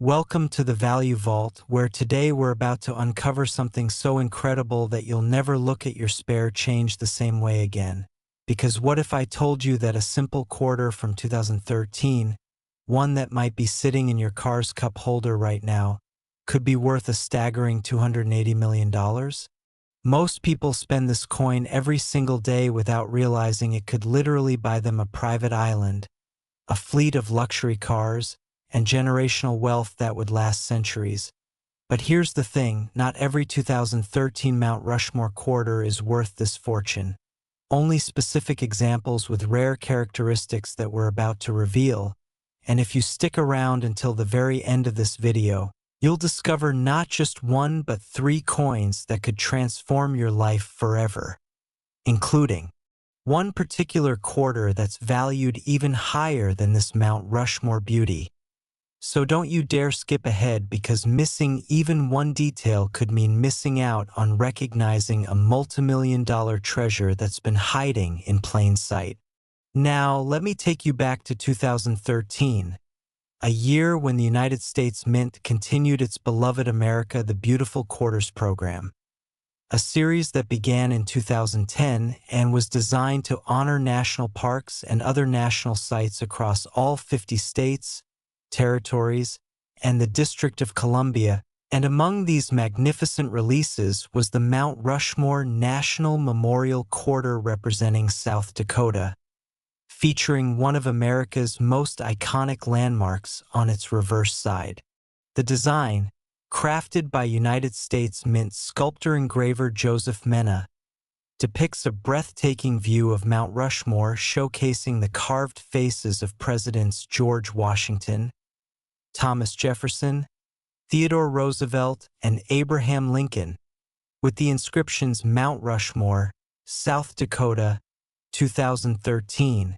Welcome to the Value Vault, where today we're about to uncover something so incredible that you'll never look at your spare change the same way again. Because what if I told you that a simple quarter from 2013, one that might be sitting in your car's cup holder right now, could be worth a staggering $280 million? Most people spend this coin every single day without realizing it could literally buy them a private island, a fleet of luxury cars, and generational wealth that would last centuries. But here's the thing, not every 2013 Mount Rushmore Quarter is worth this fortune. Only specific examples with rare characteristics that we're about to reveal, and if you stick around until the very end of this video, you'll discover not just one but three coins that could transform your life forever, including one particular quarter that's valued even higher than this Mount Rushmore beauty. So don't you dare skip ahead, because missing even one detail could mean missing out on recognizing a multimillion-dollar treasure that's been hiding in plain sight. Now, let me take you back to 2013, a year when the United States Mint continued its beloved America the Beautiful Quarters program, a series that began in 2010 and was designed to honor national parks and other national sites across all 50 states, territories, and the District of Columbia, and among these magnificent releases was the Mount Rushmore National Memorial Quarter representing South Dakota, featuring one of America's most iconic landmarks on its reverse side. The design, crafted by United States Mint sculptor-engraver Joseph Mena, depicts a breathtaking view of Mount Rushmore showcasing the carved faces of Presidents George Washington, Thomas Jefferson, Theodore Roosevelt, and Abraham Lincoln, with the inscriptions Mount Rushmore, South Dakota, 2013,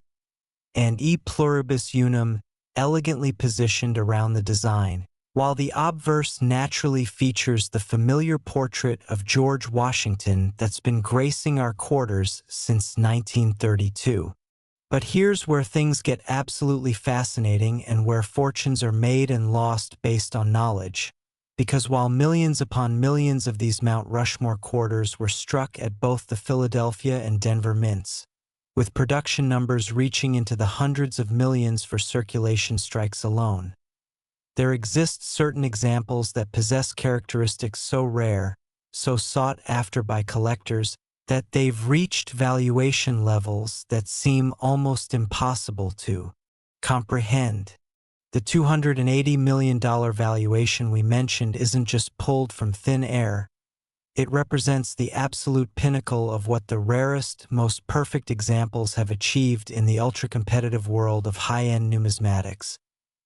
and E Pluribus Unum elegantly positioned around the design, while the obverse naturally features the familiar portrait of George Washington that's been gracing our quarters since 1932. But here's where things get absolutely fascinating and where fortunes are made and lost based on knowledge. Because while millions upon millions of these Mount Rushmore quarters were struck at both the Philadelphia and Denver mints, with production numbers reaching into the hundreds of millions for circulation strikes alone, there exist certain examples that possess characteristics so rare, so sought after by collectors, that they've reached valuation levels that seem almost impossible to comprehend. The $280 million valuation we mentioned isn't just pulled from thin air. It represents the absolute pinnacle of what the rarest, most perfect examples have achieved in the ultra-competitive world of high-end numismatics,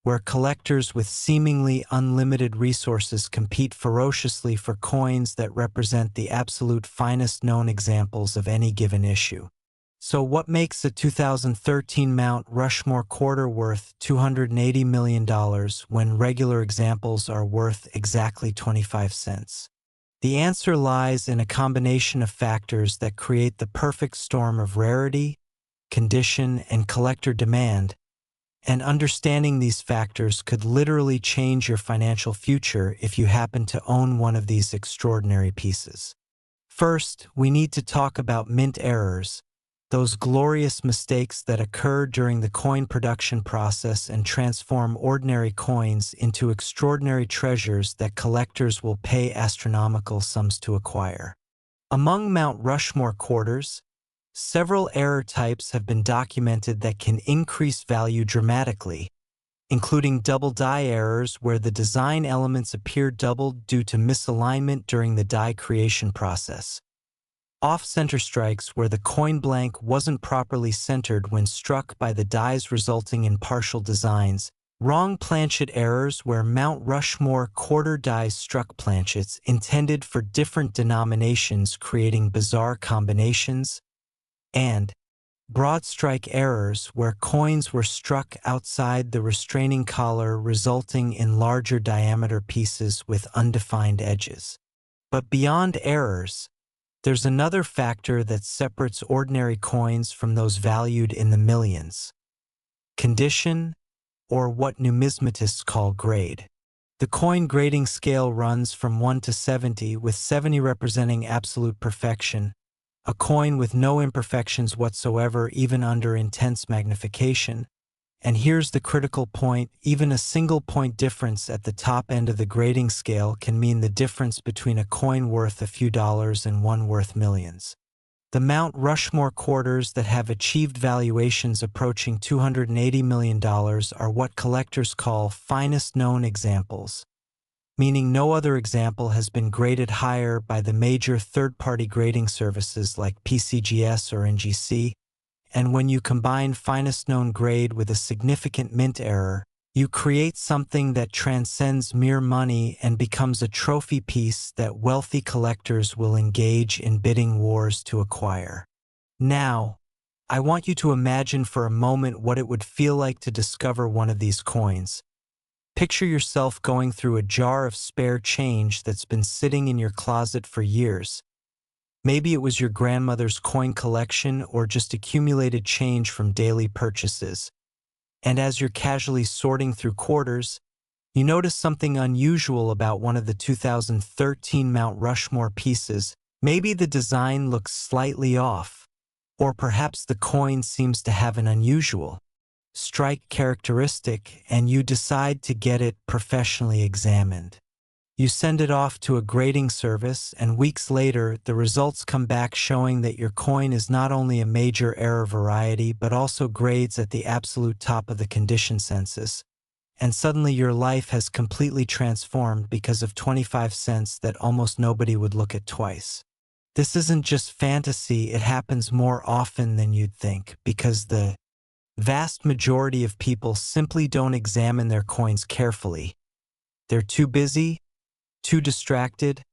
where collectors with seemingly unlimited resources compete ferociously for coins that represent the absolute finest known examples of any given issue. So what makes a 2013 Mount Rushmore Quarter worth $280 million when regular examples are worth exactly 25 cents? The answer lies in a combination of factors that create the perfect storm of rarity, condition, and collector demand, and understanding these factors could literally change your financial future if you happen to own one of these extraordinary pieces. First, we need to talk about mint errors, those glorious mistakes that occur during the coin production process and transform ordinary coins into extraordinary treasures that collectors will pay astronomical sums to acquire. Among Mount Rushmore quarters, several error types have been documented that can increase value dramatically, including double die errors where the design elements appear doubled due to misalignment during the die creation process, off-center strikes where the coin blank wasn't properly centered when struck by the dies resulting in partial designs, wrong planchet errors where Mount Rushmore quarter dies struck planchets intended for different denominations creating bizarre combinations, and broad strike errors where coins were struck outside the restraining collar resulting in larger diameter pieces with undefined edges. But beyond errors, there's another factor that separates ordinary coins from those valued in the millions: condition, or what numismatists call grade. The coin grading scale runs from 1 to 70, with 70 representing absolute perfection, a coin with no imperfections whatsoever even under intense magnification. And here's the critical point: even a single point difference at the top end of the grading scale can mean the difference between a coin worth a few dollars and one worth millions. The Mount Rushmore quarters that have achieved valuations approaching $280 million are what collectors call finest known examples, meaning no other example has been graded higher by the major third-party grading services like PCGS or NGC. And when you combine finest known grade with a significant mint error, you create something that transcends mere money and becomes a trophy piece that wealthy collectors will engage in bidding wars to acquire. Now, I want you to imagine for a moment what it would feel like to discover one of these coins. Picture yourself going through a jar of spare change that's been sitting in your closet for years. Maybe it was your grandmother's coin collection or just accumulated change from daily purchases. And as you're casually sorting through quarters, you notice something unusual about one of the 2013 Mount Rushmore pieces. Maybe the design looks slightly off, or perhaps the coin seems to have an unusual strike characteristic, and you decide to get it professionally examined. You send it off to a grading service, and weeks later, the results come back showing that your coin is not only a major error variety but also grades at the absolute top of the condition census. And suddenly your life has completely transformed because of 25 cents that almost nobody would look at twice. This isn't just fantasy, it happens more often than you'd think, because the vast majority of people simply don't examine their coins carefully. They're too busy, too distracted,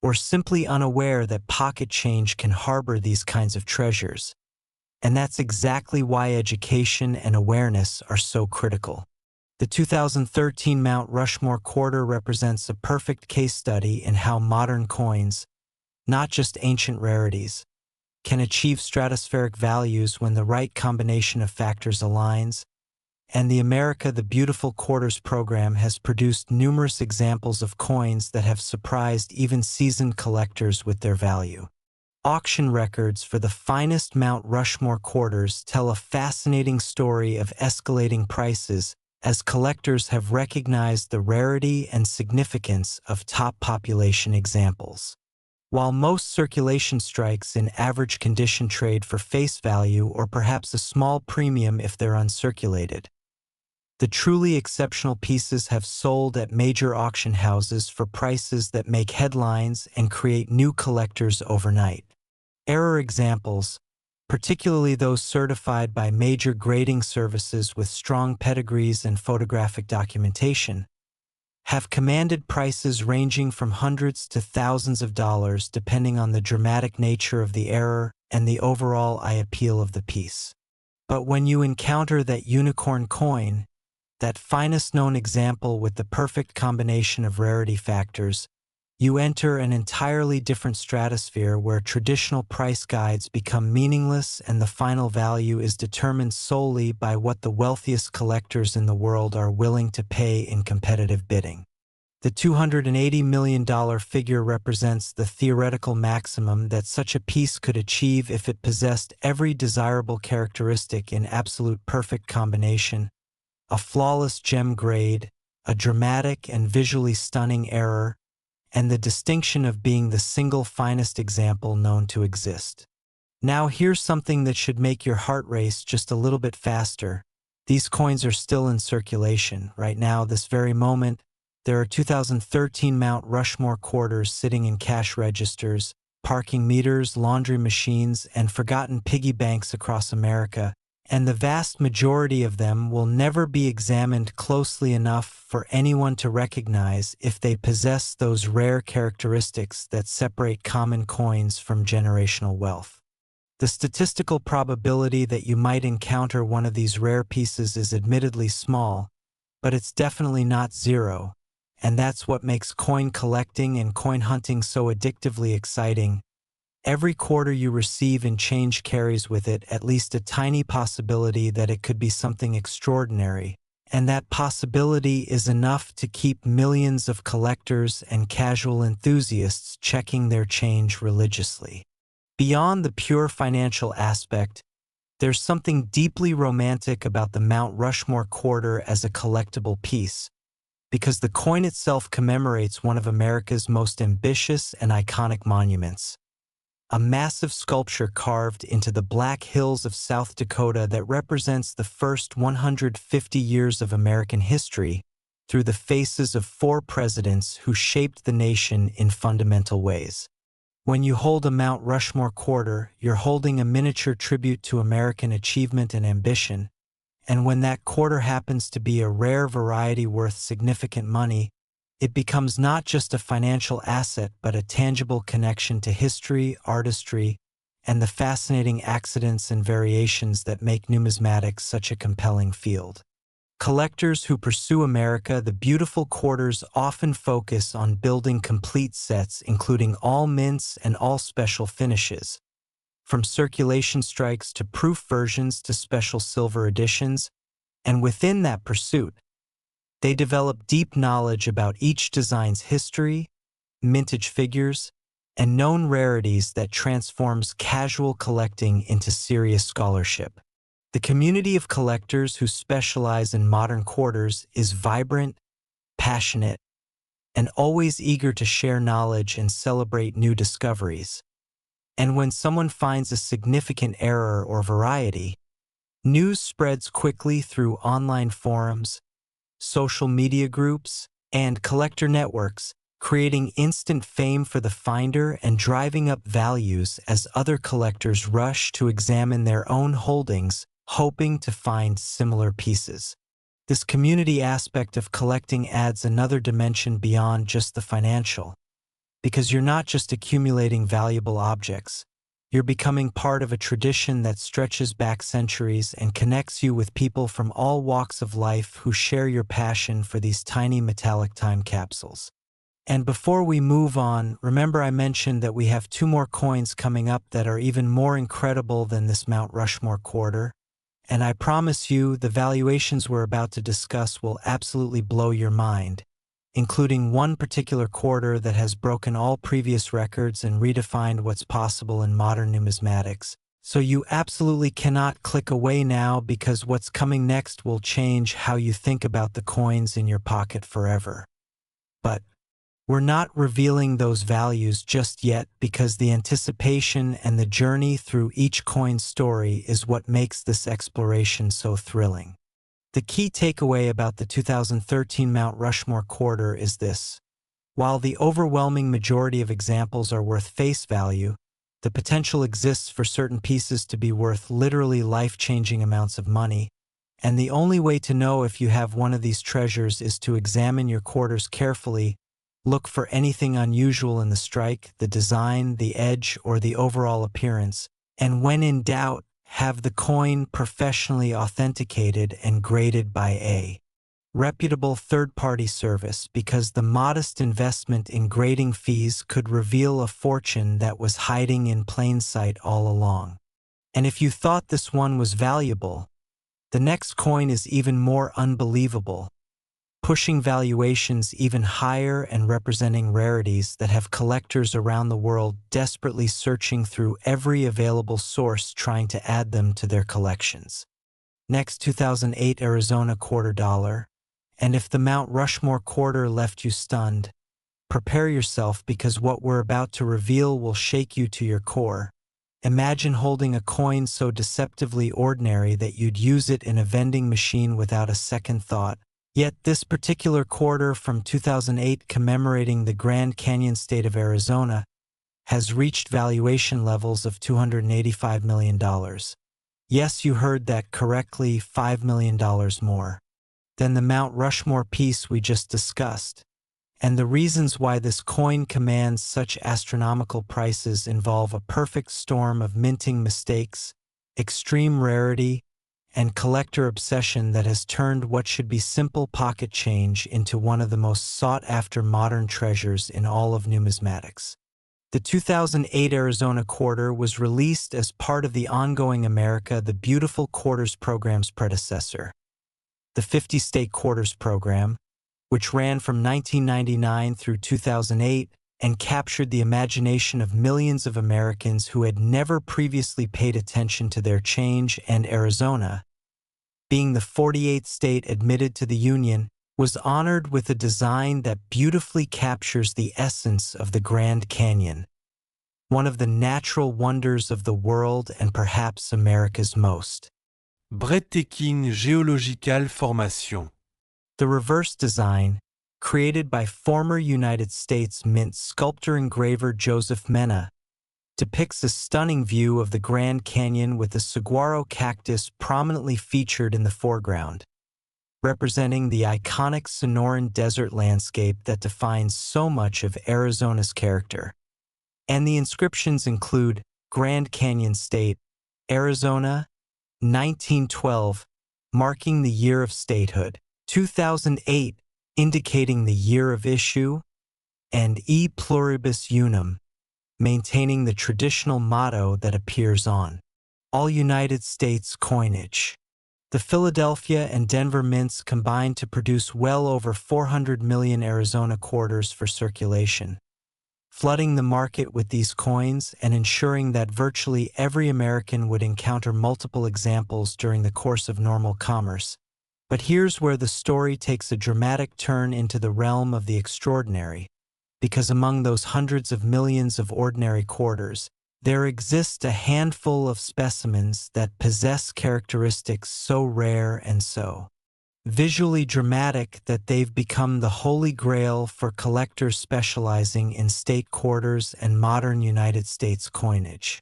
or simply unaware that pocket change can harbor these kinds of treasures. And that's exactly why education and awareness are so critical. The 2013 Mount Rushmore Quarter represents a perfect case study in how modern coins, not just ancient rarities, can achieve stratospheric values when the right combination of factors aligns. And the America the Beautiful Quarters program has produced numerous examples of coins that have surprised even seasoned collectors with their value. Auction records for the finest Mount Rushmore quarters tell a fascinating story of escalating prices as collectors have recognized the rarity and significance of top population examples. While most circulation strikes in average condition trade for face value or perhaps a small premium if they're uncirculated, the truly exceptional pieces have sold at major auction houses for prices that make headlines and create new collectors overnight. Error examples, particularly those certified by major grading services with strong pedigrees and photographic documentation, have commanded prices ranging from hundreds to thousands of dollars depending on the dramatic nature of the error and the overall eye appeal of the piece. But when you encounter that unicorn coin, that finest known example with the perfect combination of rarity factors, you enter an entirely different stratosphere where traditional price guides become meaningless and the final value is determined solely by what the wealthiest collectors in the world are willing to pay in competitive bidding. The $280 million figure represents the theoretical maximum that such a piece could achieve if it possessed every desirable characteristic in absolute perfect combination: a flawless gem grade, a dramatic and visually stunning error, and the distinction of being the single finest example known to exist. Now here's something that should make your heart race just a little bit faster. These coins are still in circulation. Right now, this very moment, there are 2013 Mount Rushmore quarters sitting in cash registers, parking meters, laundry machines, and forgotten piggy banks across America, and the vast majority of them will never be examined closely enough for anyone to recognize if they possess those rare characteristics that separate common coins from generational wealth. The statistical probability that you might encounter one of these rare pieces is admittedly small, but it's definitely not zero, and that's what makes coin collecting and coin hunting so addictively exciting. Every quarter you receive in change carries with it at least a tiny possibility that it could be something extraordinary, And that possibility is enough to keep millions of collectors and casual enthusiasts checking their change religiously. Beyond the pure financial aspect, there's something deeply romantic about the Mount Rushmore Quarter as a collectible piece, because the coin itself commemorates one of America's most ambitious and iconic monuments, a massive sculpture carved into the Black Hills of South Dakota that represents the first 150 years of American history through the faces of 4 presidents who shaped the nation in fundamental ways. When you hold a Mount Rushmore Quarter, you're holding a miniature tribute to American achievement and ambition, and when that quarter happens to be a rare variety worth significant money, it becomes not just a financial asset but a tangible connection to history, artistry, and the fascinating accidents and variations that make numismatics such a compelling field. Collectors who pursue America, the beautiful quarters often focus on building complete sets including all mints and all special finishes, from circulation strikes to proof versions to special silver editions, and within that pursuit, they develop deep knowledge about each design's history, mintage figures, and known rarities that transforms casual collecting into serious scholarship. The community of collectors who specialize in modern quarters is vibrant, passionate, and always eager to share knowledge and celebrate new discoveries. And when someone finds a significant error or variety, news spreads quickly through online forums, social media groups, and collector networks, creating instant fame for the finder and driving up values as other collectors rush to examine their own holdings, hoping to find similar pieces. This community aspect of collecting adds another dimension beyond just the financial, because you're not just accumulating valuable objects, you're becoming part of a tradition that stretches back centuries and connects you with people from all walks of life who share your passion for these tiny metallic time capsules. And before we move on, remember I mentioned that we have 2 more coins coming up that are even more incredible than this Mount Rushmore Quarter. And I promise you, the valuations we're about to discuss will absolutely blow your mind, including one particular quarter that has broken all previous records and redefined what's possible in modern numismatics. So you absolutely cannot click away now, because what's coming next will change how you think about the coins in your pocket forever. But we're not revealing those values just yet, because the anticipation and the journey through each coin's story is what makes this exploration so thrilling. The key takeaway about the 2013 Mount Rushmore Quarter is this: while the overwhelming majority of examples are worth face value, the potential exists for certain pieces to be worth literally life-changing amounts of money, and the only way to know if you have one of these treasures is to examine your quarters carefully. Look for anything unusual in the strike, the design, the edge, or the overall appearance, and when in doubt, have the coin professionally authenticated and graded by a reputable third-party service, because the modest investment in grading fees could reveal a fortune that was hiding in plain sight all along. And if you thought this one was valuable, the next coin is even more unbelievable, pushing valuations even higher and representing rarities that have collectors around the world desperately searching through every available source trying to add them to their collections. Next, 2008 Arizona quarter dollar. And if the Mount Rushmore Quarter left you stunned, prepare yourself, because what we're about to reveal will shake you to your core. Imagine holding a coin so deceptively ordinary that you'd use it in a vending machine without a second thought. Yet this particular quarter from 2008, commemorating the Grand Canyon state of Arizona, has reached valuation levels of $285 million. Yes, you heard that correctly, $5 million more than the Mount Rushmore piece we just discussed. And the reasons why this coin commands such astronomical prices involve a perfect storm of minting mistakes, extreme rarity, and collector obsession that has turned what should be simple pocket change into one of the most sought-after modern treasures in all of numismatics. The 2008 Arizona Quarter was released as part of the ongoing America the Beautiful Quarters program's predecessor, the 50-state quarters program, which ran from 1999 through 2008 and captured the imagination of millions of Americans who had never previously paid attention to their change, and Arizona, being the 48th state admitted to the Union, was honored with a design that beautifully captures the essence of the Grand Canyon, one of the natural wonders of the world and perhaps America's most. Breathtaking geological formation. The reverse design, created by former United States Mint sculptor-engraver Joseph Mena, depicts a stunning view of the Grand Canyon with a saguaro cactus prominently featured in the foreground, representing the iconic Sonoran desert landscape that defines so much of Arizona's character. And the inscriptions include Grand Canyon State, Arizona, 1912, marking the year of statehood, 2008, indicating the year of issue, and E pluribus unum, maintaining the traditional motto that appears on all United States coinage. The Philadelphia and Denver mints combined to produce well over 400 million Arizona quarters for circulation, flooding the market with these coins and ensuring that virtually every American would encounter multiple examples during the course of normal commerce. But here's where the story takes a dramatic turn into the realm of the extraordinary, because among those hundreds of millions of ordinary quarters, there exists a handful of specimens that possess characteristics so rare and so visually dramatic that they've become the holy grail for collectors specializing in state quarters and modern United States coinage.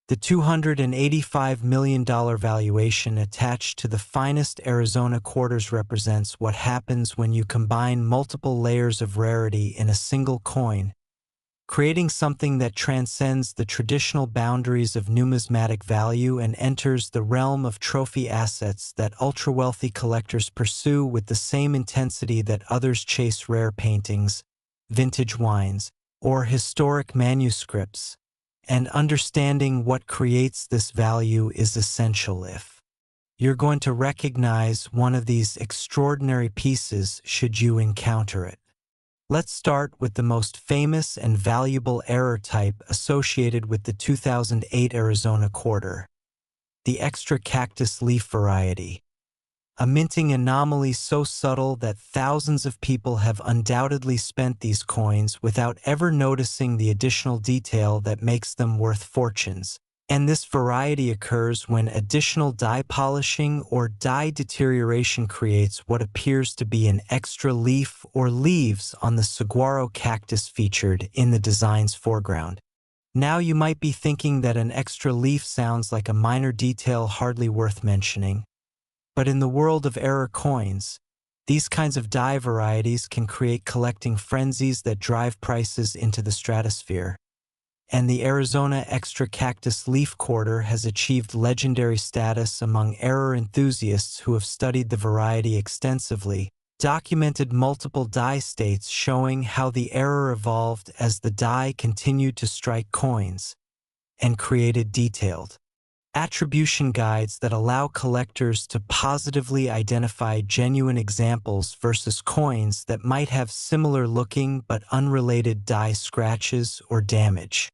The $285 million valuation attached to the finest Arizona quarters represents what happens when you combine multiple layers of rarity in a single coin, creating something that transcends the traditional boundaries of numismatic value and enters the realm of trophy assets that ultra-wealthy collectors pursue with the same intensity that others chase rare paintings, vintage wines, or historic manuscripts. And understanding what creates this value is essential if you're going to recognize one of these extraordinary pieces should you encounter it. Let's start with the most famous and valuable error type associated with the 2008 Arizona quarter, the extra cactus leaf variety, a minting anomaly so subtle that thousands of people have undoubtedly spent these coins without ever noticing the additional detail that makes them worth fortunes. And this variety occurs when additional dye polishing or dye deterioration creates what appears to be an extra leaf or leaves on the saguaro cactus featured in the design's foreground. Now you might be thinking that an extra leaf sounds like a minor detail hardly worth mentioning. But in the world of error coins, these kinds of dye varieties can create collecting frenzies that drive prices into the stratosphere. And the Arizona Extra Cactus Leaf Quarter has achieved legendary status among error enthusiasts who have studied the variety extensively, documented multiple dye states showing how the error evolved as the dye continued to strike coins, and created detailed attribution guides that allow collectors to positively identify genuine examples versus coins that might have similar looking but unrelated dye scratches or damage.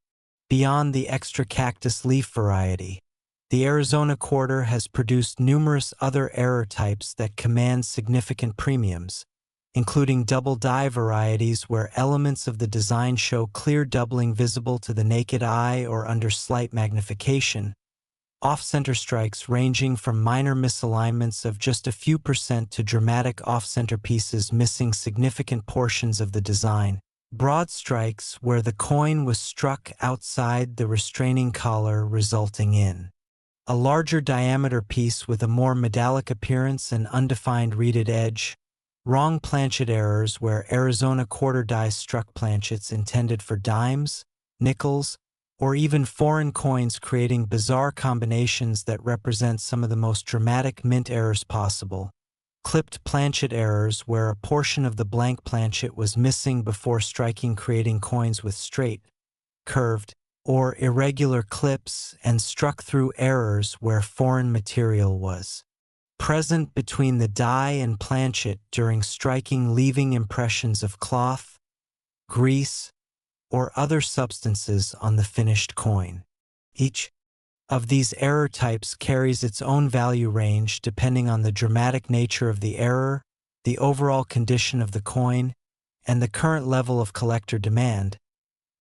Beyond the extra cactus leaf variety, the Arizona quarter has produced numerous other error types that command significant premiums, including double dye varieties where elements of the design show clear doubling visible to the naked eye or under slight magnification, off-center strikes ranging from minor misalignments of just a few percent to dramatic off-center pieces missing significant portions of the design, broad strikes where the coin was struck outside the restraining collar resulting in a larger diameter piece with a more metallic appearance and undefined reeded edge, wrong planchet errors where Arizona quarter dies struck planchets intended for dimes, nickels, or even foreign coins creating bizarre combinations that represent some of the most dramatic mint errors possible. Clipped planchet errors where a portion of the blank planchet was missing before striking creating coins with straight, curved, or irregular clips and struck through errors where foreign material was present between the die and planchet during striking, leaving impressions of cloth, grease, or other substances on the finished coin. Each of these error types carries its own value range depending on the dramatic nature of the error, the overall condition of the coin, and the current level of collector demand.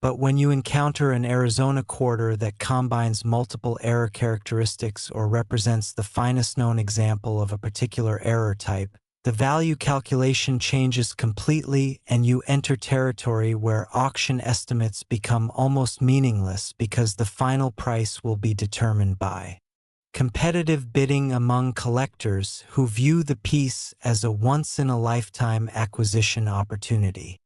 But when you encounter an Arizona quarter that combines multiple error characteristics or represents the finest known example of a particular error type, the value calculation changes completely and you enter territory where auction estimates become almost meaningless because the final price will be determined by competitive bidding among collectors who view the piece as a once-in-a-lifetime acquisition opportunity.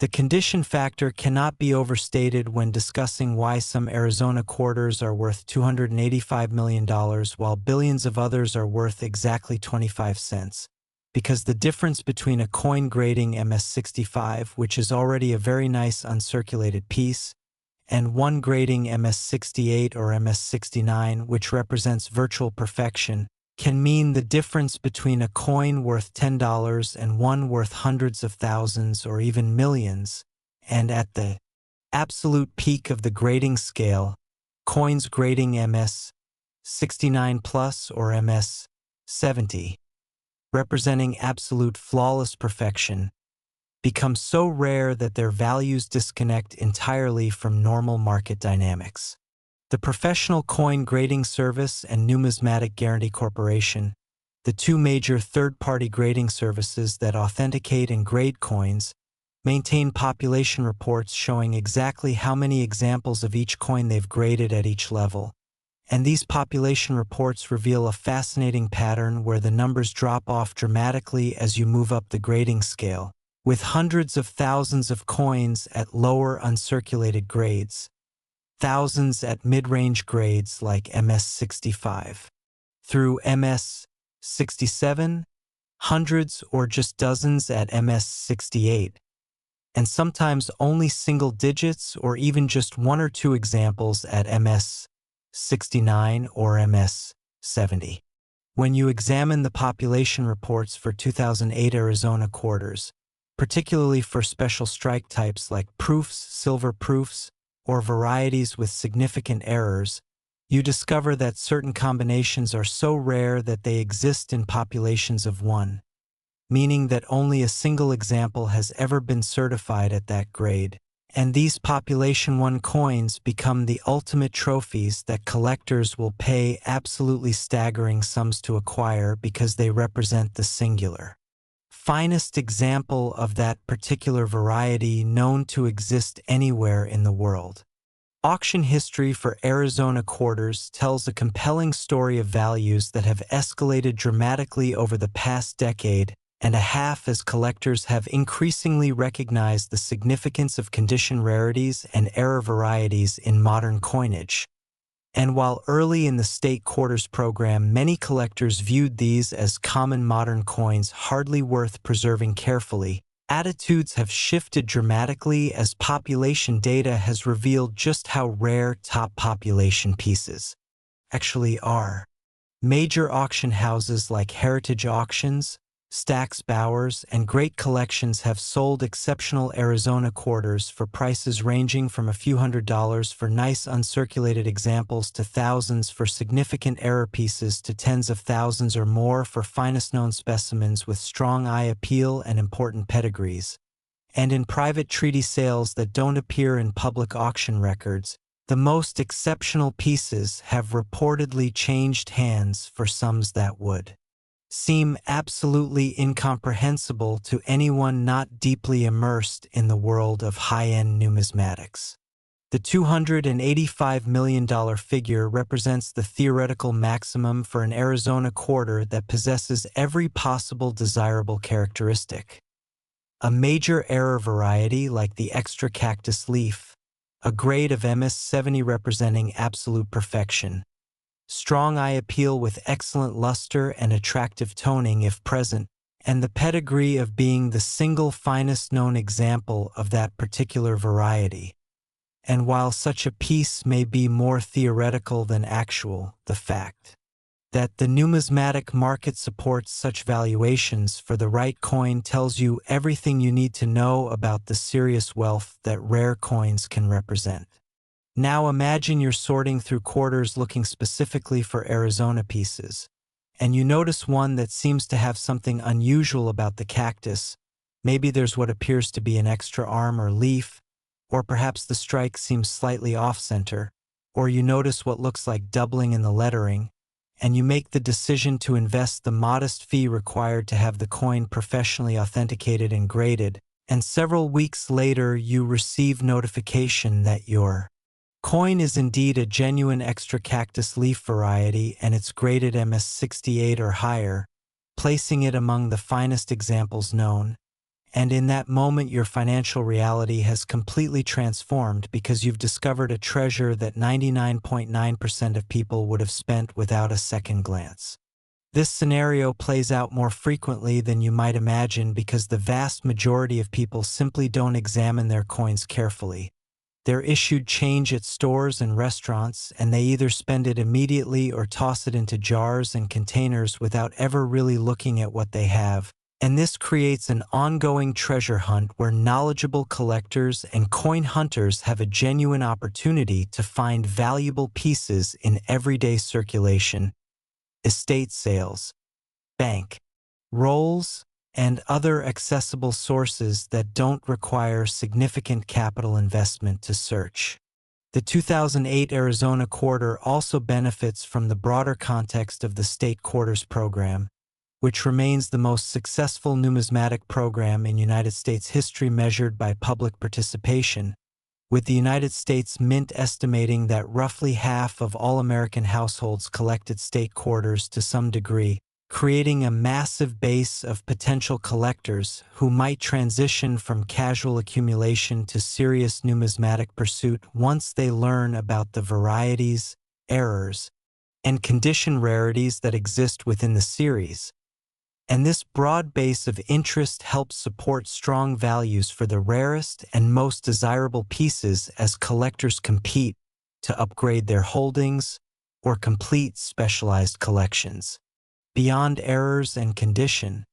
The condition factor cannot be overstated when discussing why some Arizona quarters are worth $285 million while billions of others are worth exactly 25 cents. Because the difference between a coin grading MS65, which is already a very nice uncirculated piece, and one grading MS68 or MS69, which represents virtual perfection, can mean the difference between a coin worth $10 and one worth hundreds of thousands or even millions, and at the absolute peak of the grading scale, coins grading MS69 plus or MS70, representing absolute flawless perfection, become so rare that their values disconnect entirely from normal market dynamics. The Professional Coin Grading Service and Numismatic Guarantee Corporation, the two major third-party grading services that authenticate and grade coins, maintain population reports showing exactly how many examples of each coin they've graded at each level. And these population reports reveal a fascinating pattern where the numbers drop off dramatically as you move up the grading scale, with hundreds of thousands of coins at lower uncirculated grades, thousands at mid-range grades like MS65, through MS67, hundreds or just dozens at MS68, and sometimes only single digits or even just one or two examples at MS69 or MS70. When you examine the population reports for 2008 Arizona quarters, particularly for special strike types like proofs, silver proofs, or varieties with significant errors, you discover that certain combinations are so rare that they exist in populations of one, meaning that only a single example has ever been certified at that grade, and these population 1 coins become the ultimate trophies that collectors will pay absolutely staggering sums to acquire because they represent the singular, finest example of that particular variety known to exist anywhere in the world. Auction history for Arizona quarters tells a compelling story of values that have escalated dramatically over the past decade and a half as collectors have increasingly recognized the significance of condition rarities and error varieties in modern coinage. And while early in the state quarters program, many collectors viewed these as common modern coins hardly worth preserving carefully, attitudes have shifted dramatically as population data has revealed just how rare top population pieces actually are. Major auction houses like Heritage Auctions, Stack's Bowers, and Great Collections have sold exceptional Arizona quarters for prices ranging from a few $100s for nice uncirculated examples to thousands for significant error pieces to tens of thousands or more for finest known specimens with strong eye appeal and important pedigrees. And in private treaty sales that don't appear in public auction records, the most exceptional pieces have reportedly changed hands for sums that would seem absolutely incomprehensible to anyone not deeply immersed in the world of high-end numismatics. The $285 million figure represents the theoretical maximum for an Arizona quarter that possesses every possible desirable characteristic. A major error variety like the extra cactus leaf, a grade of MS70 representing absolute perfection, strong eye appeal with excellent luster and attractive toning if present, and the pedigree of being the single finest known example of that particular variety. And while such a piece may be more theoretical than actual, the fact That the numismatic market supports such valuations for the right coin tells you everything you need to know about the serious wealth that rare coins can represent. Now imagine you're sorting through quarters looking specifically for Arizona pieces, and you notice one that seems to have something unusual about the cactus. Maybe there's what appears to be an extra arm or leaf, or perhaps the strike seems slightly off-center, or you notice what looks like doubling in the lettering, and you make the decision to invest the modest fee required to have the coin professionally authenticated and graded, and several weeks later you receive notification that your coin is indeed a genuine extra cactus leaf variety and it's graded MS68 or higher, placing it among the finest examples known. And in that moment your financial reality has completely transformed because you've discovered a treasure that 99.9% of people would have spent without a second glance. This scenario plays out more frequently than you might imagine because the vast majority of people simply don't examine their coins carefully. They're issued change at stores and restaurants, and they either spend it immediately or toss it into jars and containers without ever really looking at what they have. And this creates an ongoing treasure hunt where knowledgeable collectors and coin hunters have a genuine opportunity to find valuable pieces in everyday circulation, estate sales, bank rolls, and other accessible sources that don't require significant capital investment to search. The 2008 Arizona Quarter also benefits from the broader context of the State Quarters program, which remains the most successful numismatic program in United States history measured by public participation, with the United States Mint estimating that roughly half of all American households collected state quarters to some degree, creating a massive base of potential collectors who might transition from casual accumulation to serious numismatic pursuit once they learn about the varieties, errors, and condition rarities that exist within the series. And this broad base of interest helps support strong values for the rarest and most desirable pieces as collectors compete to upgrade their holdings or complete specialized collections. Beyond errors and condition,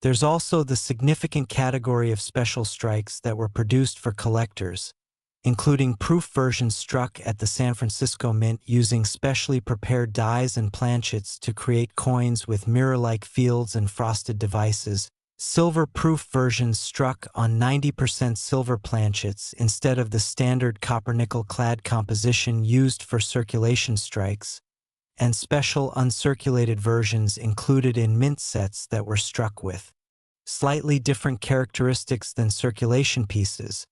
there's also the significant category of special strikes that were produced for collectors, including proof versions struck at the San Francisco Mint using specially prepared dies and planchets to create coins with mirror-like fields and frosted devices, silver proof versions struck on 90% silver planchets instead of the standard copper-nickel clad composition used for circulation strikes, and special uncirculated versions included in mint sets that were struck with slightly different characteristics than circulation pieces.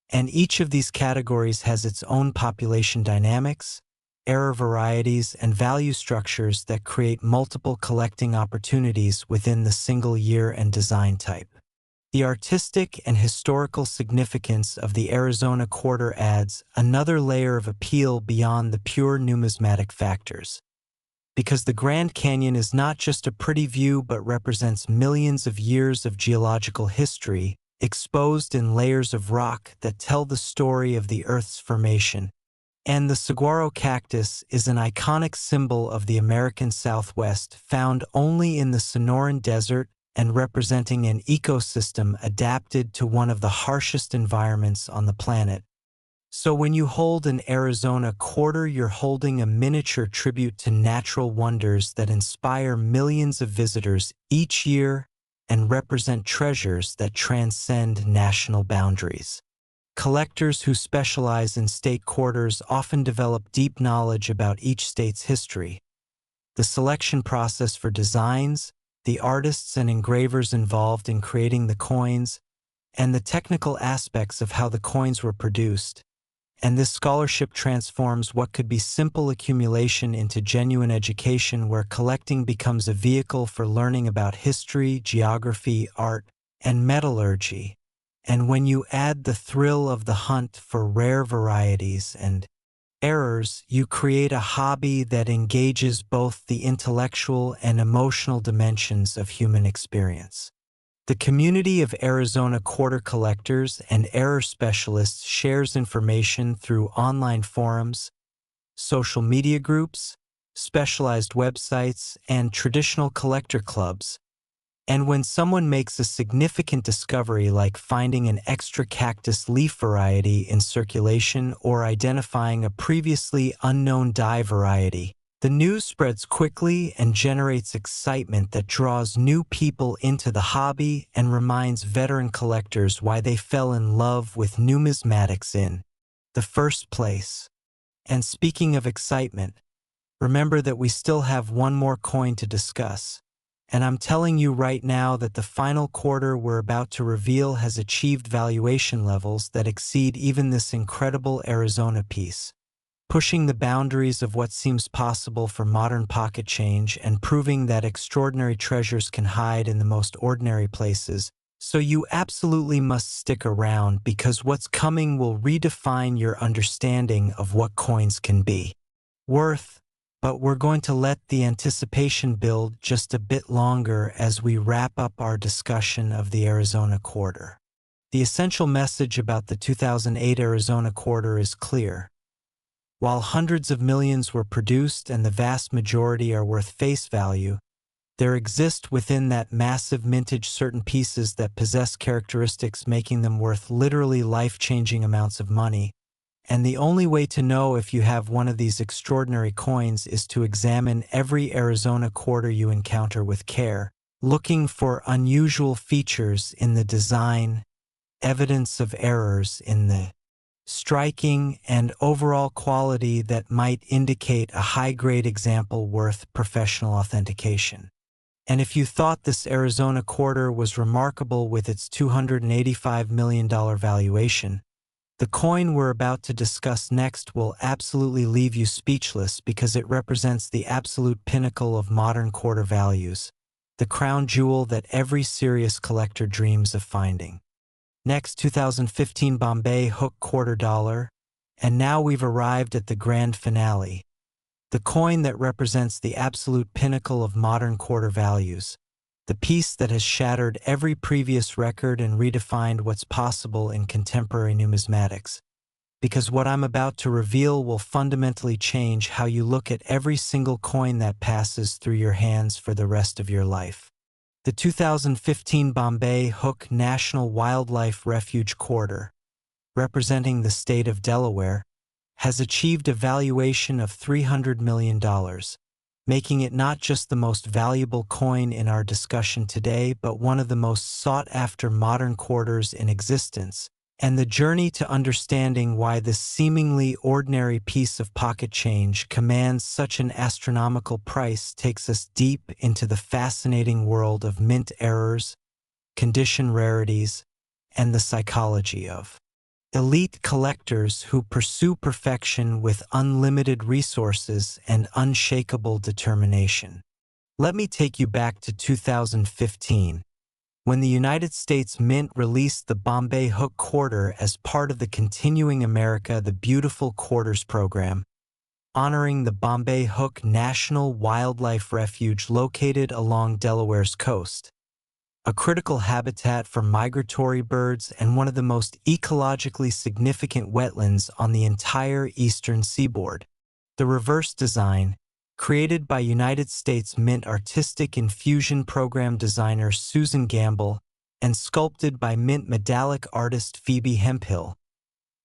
And each of these categories has its own population dynamics, error varieties, and value structures that create multiple collecting opportunities within the single year and design type. The artistic and historical significance of the Arizona Quarter adds another layer of appeal beyond the pure numismatic factors. Because the Grand Canyon is not just a pretty view but represents millions of years of geological history, exposed in layers of rock that tell the story of the Earth's formation. And the saguaro cactus is an iconic symbol of the American Southwest, found only in the Sonoran Desert and representing an ecosystem adapted to one of the harshest environments on the planet. So when you hold an Arizona Quarter, you're holding a miniature tribute to natural wonders that inspire millions of visitors each year and represent treasures that transcend national boundaries. Collectors who specialize in state quarters often develop deep knowledge about each state's history, the selection process for designs, the artists and engravers involved in creating the coins, and the technical aspects of how the coins were produced. And this scholarship transforms what could be simple accumulation into genuine education, where collecting becomes a vehicle for learning about history, geography, art, and metallurgy. And when you add the thrill of the hunt for rare varieties and errors, you create a hobby that engages both the intellectual and emotional dimensions of human experience. The community of Arizona Quarter collectors and error specialists shares information through online forums, social media groups, specialized websites, and traditional collector clubs. And when someone makes a significant discovery like finding an extra cactus leaf variety in circulation or identifying a previously unknown dye variety, the news spreads quickly and generates excitement that draws new people into the hobby and reminds veteran collectors why they fell in love with numismatics in the first place. And speaking of excitement, remember that we still have one more coin to discuss. And I'm telling you right now that the final quarter we're about to reveal has achieved valuation levels that exceed even this incredible Arizona piece, pushing the boundaries of what seems possible for modern pocket change and proving that extraordinary treasures can hide in the most ordinary places. So you absolutely must stick around because what's coming will redefine your understanding of what coins can be worth. But we're going to let the anticipation build just a bit longer as we wrap up our discussion of the Arizona Quarter. The essential message about the 2008 Arizona Quarter is clear. While hundreds of millions were produced and the vast majority are worth face value, there exist within that massive mintage certain pieces that possess characteristics making them worth literally life-changing amounts of money. And the only way to know if you have one of these extraordinary coins is to examine every Arizona quarter you encounter with care, looking for unusual features in the design, evidence of errors in the striking, and overall quality that might indicate a high-grade example worth professional authentication. And if you thought this Arizona quarter was remarkable with its $285 million valuation, the coin we're about to discuss next will absolutely leave you speechless because it represents the absolute pinnacle of modern quarter values, the crown jewel that every serious collector dreams of finding. Next, 2015 Bombay Hook Quarter dollar, and now we've arrived at the grand finale, the coin that represents the absolute pinnacle of modern quarter values, the piece that has shattered every previous record and redefined what's possible in contemporary numismatics. Because what I'm about to reveal will fundamentally change how you look at every single coin that passes through your hands for the rest of your life. The 2015 Bombay Hook National Wildlife Refuge Quarter, representing the state of Delaware, has achieved a valuation of $300 million. Making it not just the most valuable coin in our discussion today, but one of the most sought-after modern quarters in existence. And the journey to understanding why this seemingly ordinary piece of pocket change commands such an astronomical price takes us deep into the fascinating world of mint errors, condition rarities, and the psychology of elite collectors who pursue perfection with unlimited resources and unshakable determination. Let me take you back to 2015, when the United States Mint released the Bombay Hook Quarter as part of the Continuing America the Beautiful Quarters program, honoring the Bombay Hook National Wildlife Refuge located along Delaware's coast, a critical habitat for migratory birds and one of the most ecologically significant wetlands on the entire eastern seaboard. The reverse design, created by United States Mint Artistic Infusion Program designer Susan Gamble and sculpted by Mint medallic artist Phoebe Hemphill,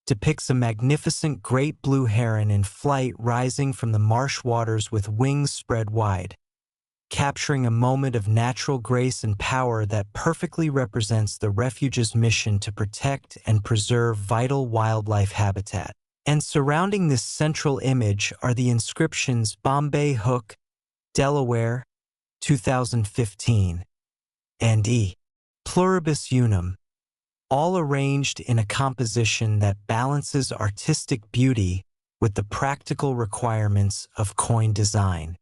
depicts a magnificent great blue heron in flight rising from the marsh waters with wings spread wide, capturing a moment of natural grace and power that perfectly represents the refuge's mission to protect and preserve vital wildlife habitat. And surrounding this central image are the inscriptions Bombay Hook, Delaware, 2015, and E. Pluribus Unum, all arranged in a composition that balances artistic beauty with the practical requirements of coin design.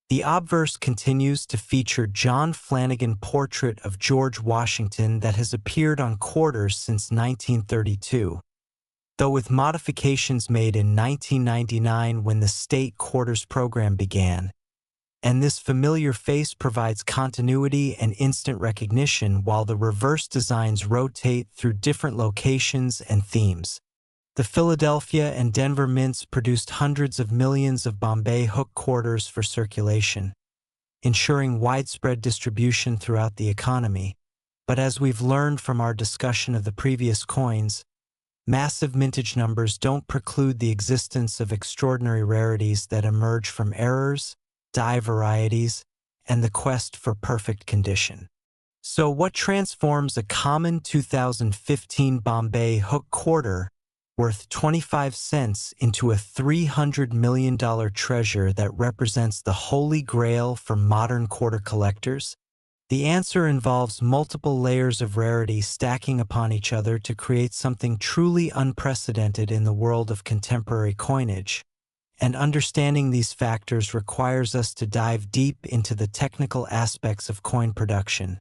The obverse continues to feature John Flanagan portrait of George Washington that has appeared on quarters since 1932, though with modifications made in 1999 when the state quarters program began. And this familiar face provides continuity and instant recognition while the reverse designs rotate through different locations and themes. The Philadelphia and Denver mints produced hundreds of millions of Bombay Hook Quarters for circulation, ensuring widespread distribution throughout the economy. But as we've learned from our discussion of the previous coins, massive mintage numbers don't preclude the existence of extraordinary rarities that emerge from errors, die varieties, and the quest for perfect condition. So what transforms a common 2015 Bombay Hook Quarter worth 25 cents into a $300 million treasure that represents the holy grail for modern quarter collectors? The answer involves multiple layers of rarity stacking upon each other to create something truly unprecedented in the world of contemporary coinage. And understanding these factors requires us to dive deep into the technical aspects of coin production,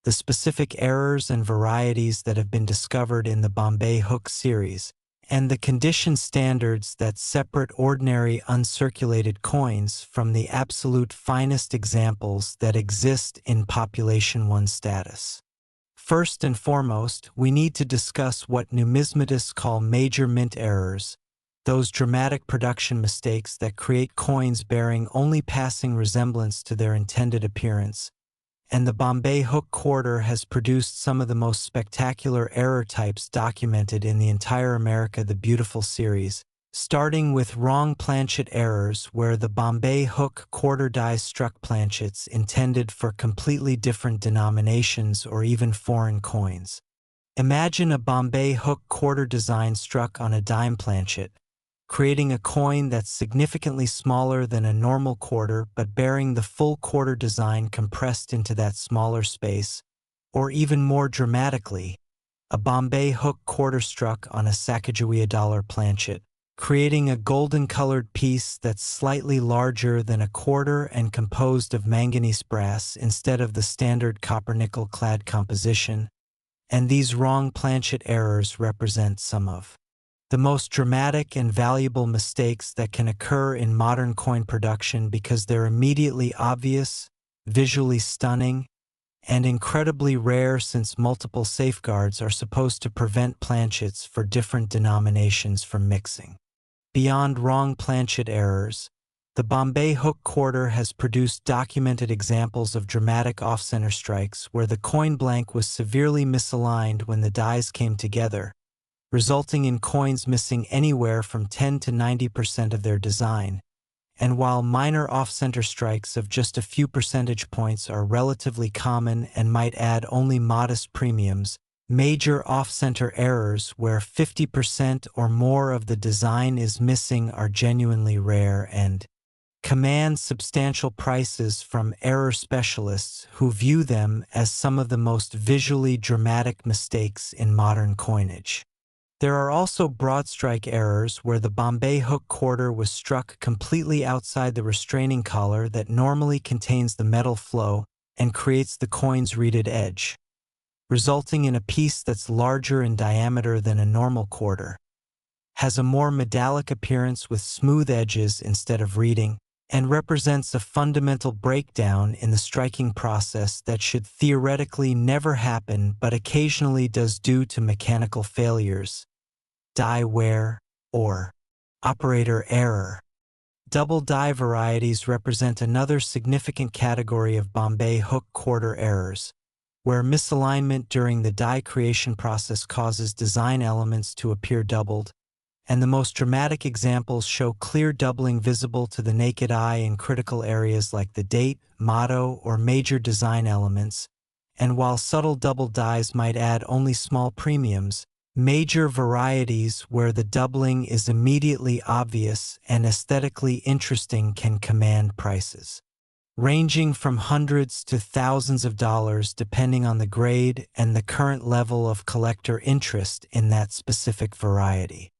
the specific errors and varieties that have been discovered in the Bombay Hook series, and the condition standards that separate ordinary uncirculated coins from the absolute finest examples that exist in Population 1 status. First and foremost, we need to discuss what numismatists call major mint errors, those dramatic production mistakes that create coins bearing only passing resemblance to their intended appearance. And the Bombay Hook Quarter has produced some of the most spectacular error types documented in the entire America the Beautiful series, starting with wrong planchet errors where the Bombay Hook Quarter dies struck planchets intended for completely different denominations or even foreign coins. Imagine a Bombay Hook Quarter design struck on a dime planchet, creating a coin that's significantly smaller than a normal quarter but bearing the full quarter design compressed into that smaller space, or even more dramatically, a Bombay Hook Quarter struck on a Sacagawea dollar planchet, creating a golden-colored piece that's slightly larger than a quarter and composed of manganese brass instead of the standard copper-nickel clad composition. And these wrong planchet errors represent some of the most dramatic and valuable mistakes that can occur in modern coin production because they're immediately obvious, visually stunning, and incredibly rare since multiple safeguards are supposed to prevent planchets for different denominations from mixing. Beyond wrong planchet errors, the Bombay Hook Quarter has produced documented examples of dramatic off-center strikes where the coin blank was severely misaligned when the dies came together, resulting in coins missing anywhere from 10 to 90% of their design. And while minor off-center strikes of just a few percentage points are relatively common and might add only modest premiums, major off-center errors where 50% or more of the design is missing are genuinely rare and command substantial prices from error specialists who view them as some of the most visually dramatic mistakes in modern coinage. There are also broad strike errors where the Bombay Hook Quarter was struck completely outside the restraining collar that normally contains the metal flow and creates the coin's reeded edge, resulting in a piece that's larger in diameter than a normal quarter, has a more metallic appearance with smooth edges instead of reeding, and represents a fundamental breakdown in the striking process that should theoretically never happen but occasionally does due to mechanical failures, die wear, or operator error. Double die varieties represent another significant category of Bombay Hook Quarter errors, where misalignment during the die creation process causes design elements to appear doubled, and the most dramatic examples show clear doubling visible to the naked eye in critical areas like the date, motto, or major design elements, and while subtle double dies might add only small premiums, major varieties where the doubling is immediately obvious and aesthetically interesting can command prices, ranging from hundreds to thousands of dollars depending on the grade and the current level of collector interest in that specific variety.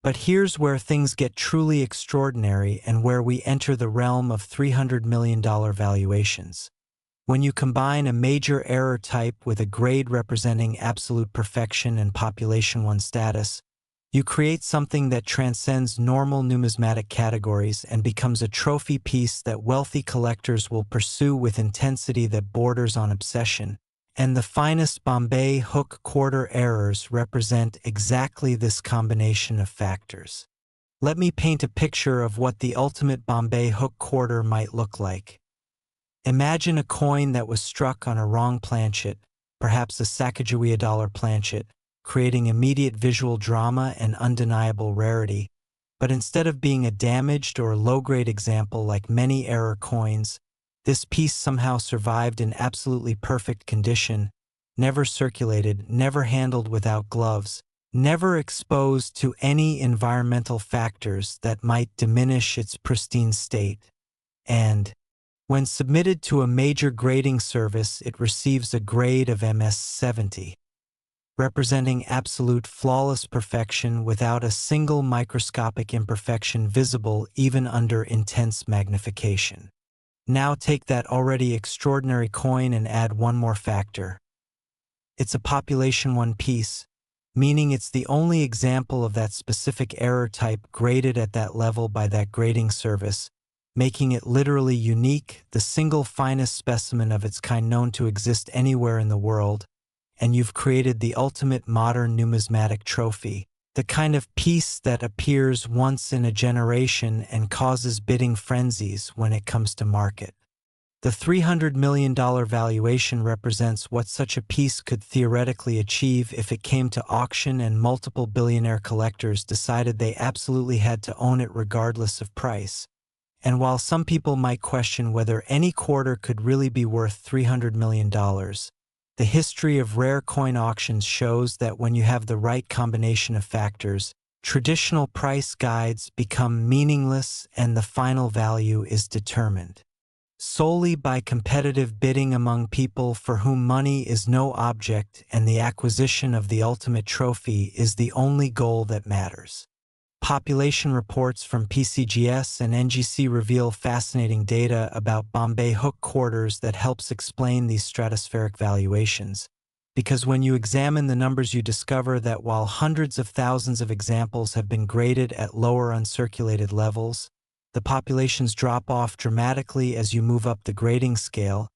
But here's where things get truly extraordinary and where we enter the realm of $300 million valuations. When you combine a major error type with a grade representing absolute perfection and Population 1 status, you create something that transcends normal numismatic categories and becomes a trophy piece that wealthy collectors will pursue with intensity that borders on obsession, And the finest Bombay Hook Quarter errors represent exactly this combination of factors. Let me paint a picture of what the ultimate Bombay Hook Quarter might look like. Imagine a coin that was struck on a wrong planchet, perhaps a Sacagawea dollar planchet, creating immediate visual drama and undeniable rarity. But instead of being a damaged or low-grade example like many error coins, this piece somehow survived in absolutely perfect condition, never circulated, never handled without gloves, never exposed to any environmental factors that might diminish its pristine state. And, when submitted to a major grading service, it receives a grade of MS-70, representing absolute flawless perfection without a single microscopic imperfection visible even under intense magnification. Now take that already extraordinary coin and add one more factor. It's a population 1 piece, meaning it's the only example of that specific error type graded at that level by that grading service, making it literally unique, the single finest specimen of its kind known to exist anywhere in the world, and you've created the ultimate modern numismatic trophy, the kind of piece that appears once in a generation and causes bidding frenzies when it comes to market. The $300 million valuation represents what such a piece could theoretically achieve if it came to auction and multiple billionaire collectors decided they absolutely had to own it regardless of price. And while some people might question whether any quarter could really be worth $300 million, the history of rare coin auctions shows that when you have the right combination of factors, traditional price guides become meaningless and the final value is determined solely by competitive bidding among people for whom money is no object and the acquisition of the ultimate trophy is the only goal that matters. Population reports from PCGS and NGC reveal fascinating data about Bombay Hook Quarters that helps explain these stratospheric valuations. Because when you examine the numbers, you discover that while hundreds of thousands of examples have been graded at lower uncirculated levels, the populations drop off dramatically as you move up the grading scale,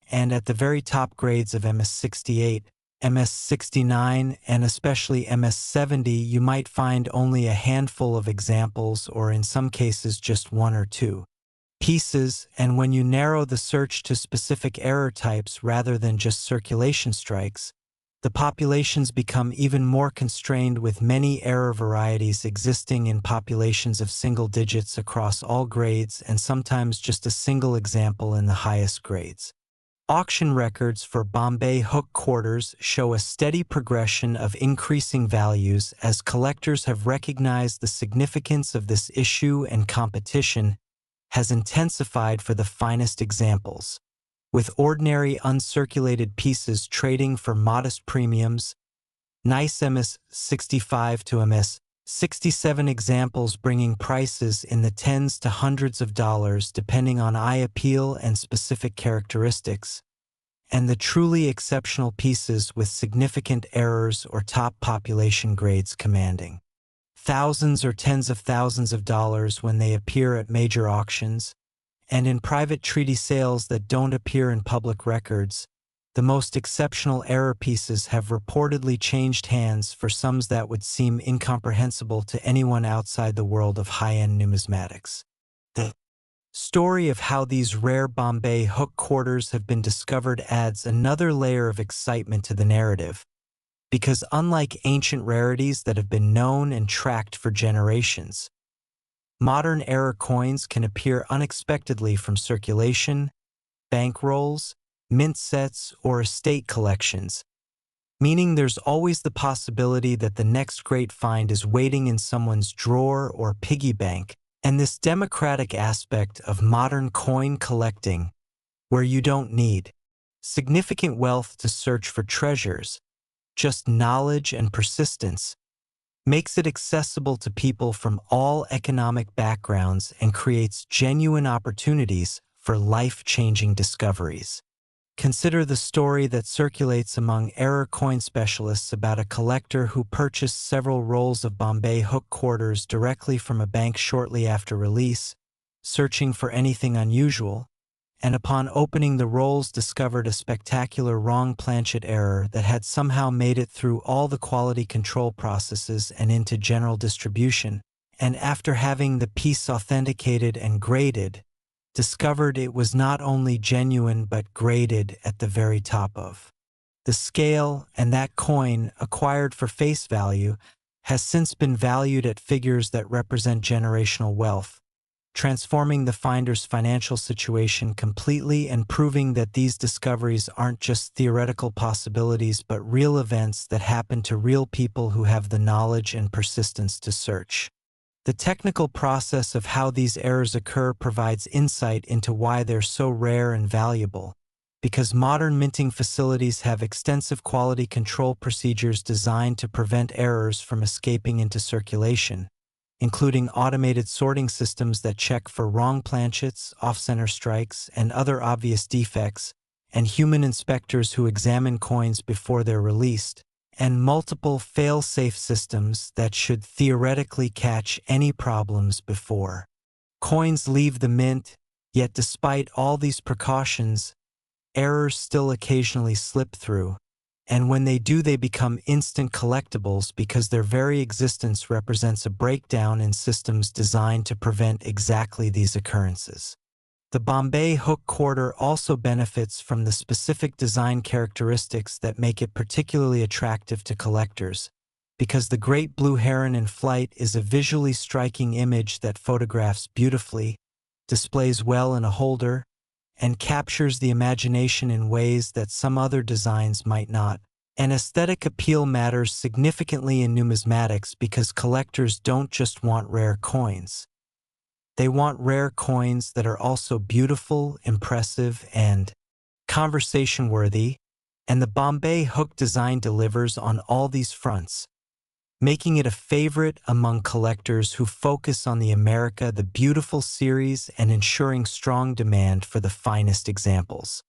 and at the very top grades of MS-68, MS-69, and especially MS-70, you might find only a handful of examples, or in some cases just one or two pieces, and when you narrow the search to specific error types rather than just circulation strikes, the populations become even more constrained, with many error varieties existing in populations of single digits across all grades and sometimes just a single example in the highest grades. Auction records for Bombay Hook Quarters show a steady progression of increasing values as collectors have recognized the significance of this issue, and competition has intensified for the finest examples, with ordinary uncirculated pieces trading for modest premiums. Nice MS-65 to MS-67 examples bringing prices in the tens to hundreds of dollars depending on eye appeal and specific characteristics, and the truly exceptional pieces with significant errors or top population grades commanding thousands or tens of thousands of dollars when they appear at major auctions. And in private treaty sales that don't appear in public records, the most exceptional error pieces have reportedly changed hands for sums that would seem incomprehensible to anyone outside the world of high-end numismatics. The story of how these rare Bombay Hook Quarters have been discovered adds another layer of excitement to the narrative, because unlike ancient rarities that have been known and tracked for generations, modern error coins can appear unexpectedly from circulation, bankrolls, mint sets, or estate collections, meaning there's always the possibility that the next great find is waiting in someone's drawer or piggy bank. And this democratic aspect of modern coin collecting, where you don't need significant wealth to search for treasures, just knowledge and persistence, makes it accessible to people from all economic backgrounds and creates genuine opportunities for life-changing discoveries. Consider the story that circulates among error coin specialists about a collector who purchased several rolls of Bombay Hook Quarters directly from a bank shortly after release, searching for anything unusual, and upon opening the rolls discovered a spectacular wrong planchet error that had somehow made it through all the quality control processes and into general distribution, and after having the piece authenticated and graded, discovered it was not only genuine but graded at the very top of the scale, and that coin, acquired for face value, has since been valued at figures that represent generational wealth, transforming the finder's financial situation completely and proving that these discoveries aren't just theoretical possibilities but real events that happen to real people who have the knowledge and persistence to search. The technical process of how these errors occur provides insight into why they're so rare and valuable, because modern minting facilities have extensive quality control procedures designed to prevent errors from escaping into circulation, including automated sorting systems that check for wrong planchets, off-center strikes, and other obvious defects, and human inspectors who examine coins before they're released, and multiple fail-safe systems that should theoretically catch any problems before coins leave the mint. Yet despite all these precautions, errors still occasionally slip through, and when they do, they become instant collectibles because their very existence represents a breakdown in systems designed to prevent exactly these occurrences. The Bombay Hook Quarter also benefits from the specific design characteristics that make it particularly attractive to collectors, because the great blue heron in flight is a visually striking image that photographs beautifully, displays well in a holder, and captures the imagination in ways that some other designs might not. An aesthetic appeal matters significantly in numismatics because collectors don't just want rare coins. They want rare coins that are also beautiful, impressive, and conversation-worthy, and the Bombay Hook design delivers on all these fronts, making it a favorite among collectors who focus on the America the Beautiful series and ensuring strong demand for the finest examples.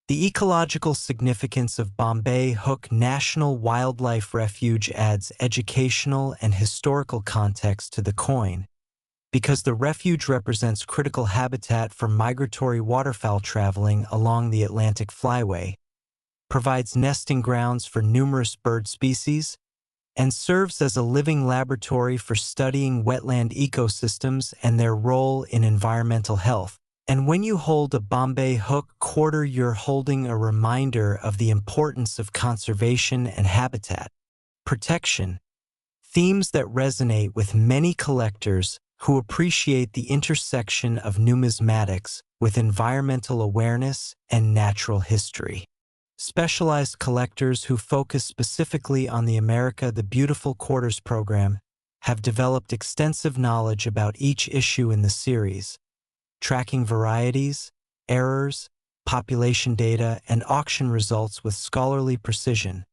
The ecological significance of Bombay Hook National Wildlife Refuge adds educational and historical context to the coin, because the refuge represents critical habitat for migratory waterfowl traveling along the Atlantic Flyway, provides nesting grounds for numerous bird species, and serves as a living laboratory for studying wetland ecosystems and their role in environmental health. And when you hold a Bombay Hook Quarter, you're holding a reminder of the importance of conservation and habitat protection, themes that resonate with many collectors who appreciate the intersection of numismatics with environmental awareness and natural history. Specialized collectors who focus specifically on the America the Beautiful Quarters program have developed extensive knowledge about each issue in the series, tracking varieties, errors, population data, and auction results with scholarly precision.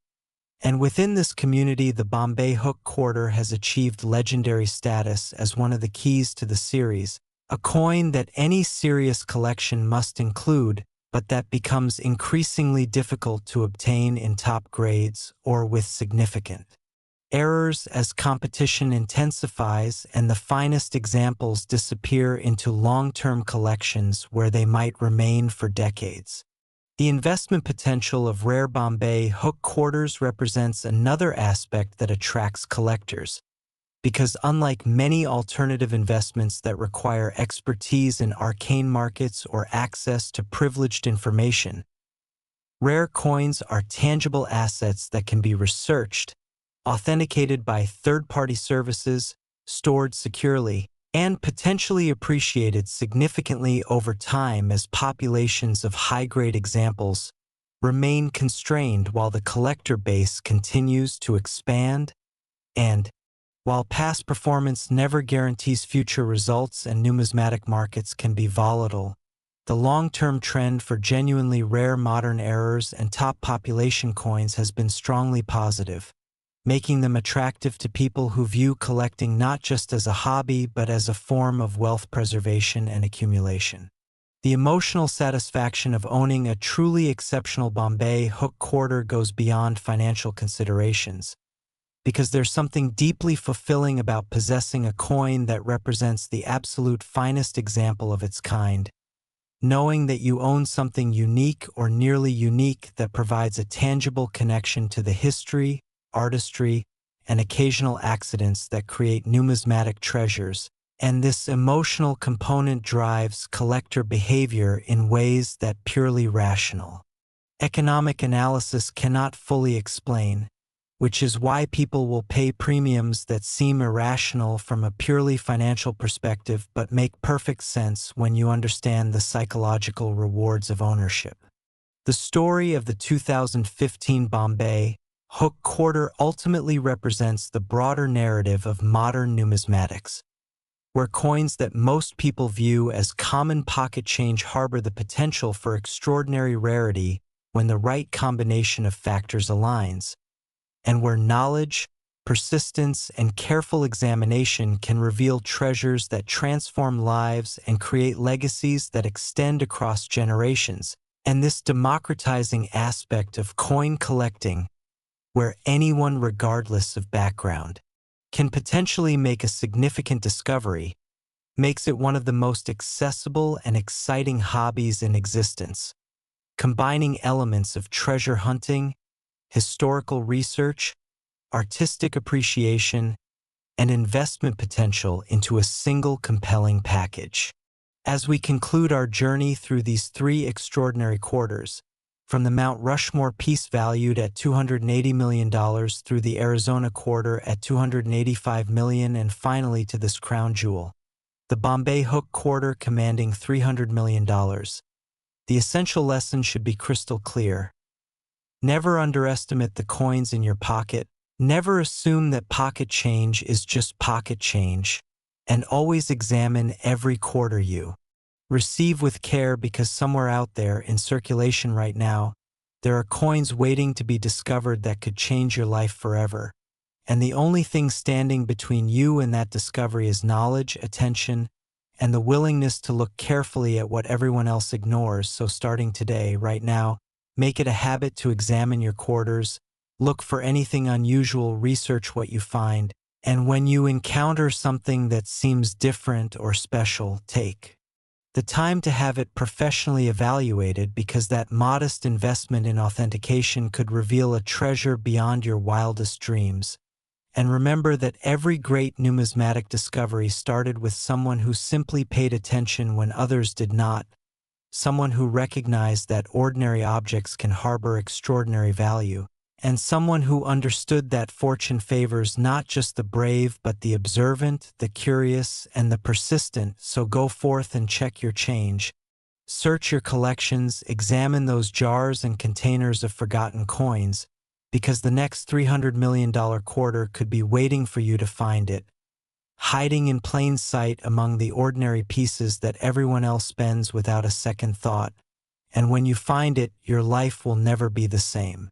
And within this community, the Bombay Hook Quarter has achieved legendary status as one of the keys to the series, a coin that any serious collection must include, but that becomes increasingly difficult to obtain in top grades or with significant errors as competition intensifies and the finest examples disappear into long-term collections where they might remain for decades. The investment potential of rare Bombay Hook Quarters represents another aspect that attracts collectors, because unlike many alternative investments that require expertise in arcane markets or access to privileged information, rare coins are tangible assets that can be researched, authenticated by third-party services, stored securely, and potentially appreciated significantly over time as populations of high-grade examples remain constrained while the collector base continues to expand. And while past performance never guarantees future results and numismatic markets can be volatile, the long-term trend for genuinely rare modern errors and top population coins has been strongly positive, making them attractive to people who view collecting not just as a hobby but as a form of wealth preservation and accumulation. The emotional satisfaction of owning a truly exceptional Bombay Hook Quarter goes beyond financial considerations, because there's something deeply fulfilling about possessing a coin that represents the absolute finest example of its kind, knowing that you own something unique or nearly unique that provides a tangible connection to the history, artistry, and occasional accidents that create numismatic treasures, and this emotional component drives collector behavior in ways that purely rational economic analysis cannot fully explain, which is why people will pay premiums that seem irrational from a purely financial perspective but make perfect sense when you understand the psychological rewards of ownership. The story of the 2015 Bombay Hook Quarter ultimately represents the broader narrative of modern numismatics, where coins that most people view as common pocket change harbor the potential for extraordinary rarity when the right combination of factors aligns, and where knowledge, persistence, and careful examination can reveal treasures that transform lives and create legacies that extend across generations. And this democratizing aspect of coin collecting, where anyone regardless of background can potentially make a significant discovery, makes it one of the most accessible and exciting hobbies in existence, combining elements of treasure hunting, historical research, artistic appreciation, and investment potential into a single compelling package. As we conclude our journey through these three extraordinary quarters, from the Mount Rushmore piece valued at $280 million through the Arizona quarter at $285 million and finally to this crown jewel, the Bombay Hook Quarter commanding $300 million, the essential lesson should be crystal clear. Never underestimate the coins in your pocket. Never assume that pocket change is just pocket change, and always examine every quarter you receive with care, because somewhere out there in circulation right now, there are coins waiting to be discovered that could change your life forever. And the only thing standing between you and that discovery is knowledge, attention, and the willingness to look carefully at what everyone else ignores. So starting today, right now, make it a habit to examine your quarters, look for anything unusual, research what you find, and when you encounter something that seems different or special, take the time to have it professionally evaluated, because that modest investment in authentication could reveal a treasure beyond your wildest dreams. And remember that every great numismatic discovery started with someone who simply paid attention when others did not, someone who recognized that ordinary objects can harbor extraordinary value, and someone who understood that fortune favors not just the brave but the observant, the curious, and the persistent. So go forth and check your change. Search your collections, examine those jars and containers of forgotten coins, because the next $300 million quarter could be waiting for you to find it, hiding in plain sight among the ordinary pieces that everyone else spends without a second thought. And when you find it, your life will never be the same.